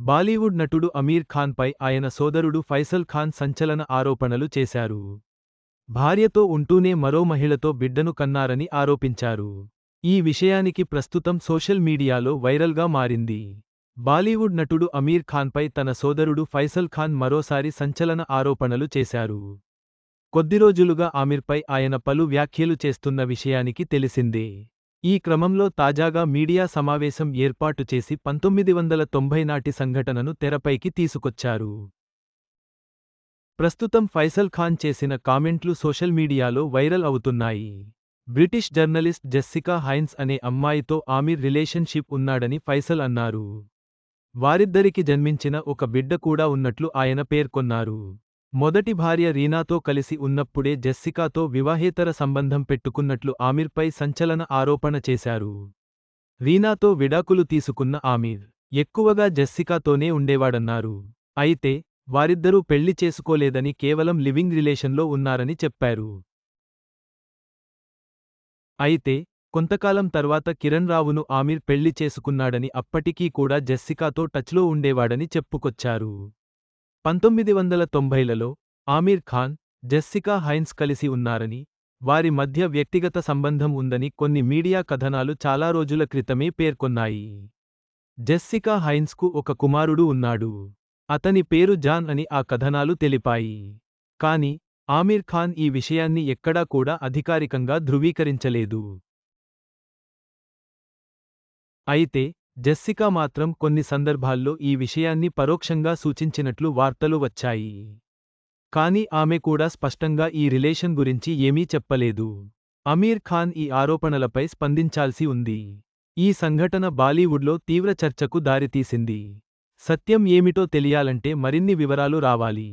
బాలీవుడ్ నటుడు అమీర్ ఖాన్పై ఆయన సోదరుడు ఫైసల్ ఖాన్ సంచలన ఆరోపణలు చేశారు. భార్యతో ఉంటూనే మరో మహిళతో బిడ్డను కన్నారని ఆరోపించారు. ఈ విషయానికి ప్రస్తుతం సోషల్ మీడియాలో వైరల్గా మారింది. బాలీవుడ్ నటుడు అమీర్ ఖాన్పై తన సోదరుడు ఫైసల్ ఖాన్ మరోసారి సంచలన ఆరోపణలు చేశారు. కొద్ది రోజులుగా ఆమిర్పై ఆయన పలు వ్యాఖ్యలు చేస్తున్న విషయానికి తెలిసిందే. ఈ క్రమంలో తాజాగా మీడియా సమావేశం ఏర్పాటు చేసి 1990 నాటి సంఘటనను తెరపైకి తీసుకొచ్చారు. ప్రస్తుతం ఫైసల్ ఖాన్ చేసిన కామెంట్లు సోషల్ మీడియాలో వైరల్ అవుతున్నాయి. బ్రిటిష్ జర్నలిస్ట్ జెస్సికా హైన్స్ అనే అమ్మాయితో ఆమిర్ రిలేషన్షిప్ ఉన్నాడని ఫైసల్ అన్నారు. వారిద్దరికి జన్మించిన ఒక బిడ్డ కూడా ఉన్నట్లు ఆయన పేర్కొన్నారు. మొదటి భార్య రీనాతో కలిసి ఉన్నప్పుడే జెస్సికాతో వివాహేతర సంబంధం పెట్టుకున్నట్లు ఆమిర్పై సంచలన ఆరోపణ చేశారు. రీనాతో విడాకులు తీసుకున్న ఆమిర్ ఎక్కువగా జెస్సికాతోనే ఉండేవాడన్నారు. అయితే వారిద్దరూ పెళ్లి చేసుకోలేదని, కేవలం లివింగ్ రిలేషన్లో ఉన్నారని చెప్పారు. అయితే కొంతకాలం తర్వాత కిరణ్ రావును ఆమిర్ పెళ్లి చేసుకున్నాడని, అప్పటికీ కూడా జెస్సికాతో టచ్లో ఉండేవాడని చెప్పుకొచ్చారు. 1990లలో ఆమిర్ ఖాన్, జెస్సికా హైన్స్ కలిసి ఉన్నారని, వారి మధ్య వ్యక్తిగత సంబంధం ఉందని కొన్ని మీడియా కథనాలు చాలా రోజుల క్రితమే పేర్కొన్నాయి. జెస్సికా హైన్స్కు ఒక కుమారుడు ఉన్నాడు. అతని పేరు జాన్ అని ఆ కథనాలు తెలిపాయి. కానీ ఆమిర్ ఖాన్ ఈ విషయాన్ని ఎక్కడా కూడా అధికారికంగా ధృవీకరించలేదు. అయితే జెస్సికా మాత్రం కొన్ని సందర్భాల్లో ఈ విషయాన్ని పరోక్షంగా సూచించినట్లు వార్తలు వచ్చాయి. కానీ ఆమె కూడా స్పష్టంగా ఈ రిలేషన్ గురించి ఏమీ చెప్పలేదు. అమీర్ ఖాన్ ఈ ఆరోపణలపై స్పందించాల్సి ఉంది. ఈ సంఘటన బాలీవుడ్లో తీవ్ర చర్చకు దారితీసింది. సత్యం ఏమిటో తెలియాలంటే మరిన్ని వివరాలు రావాలి.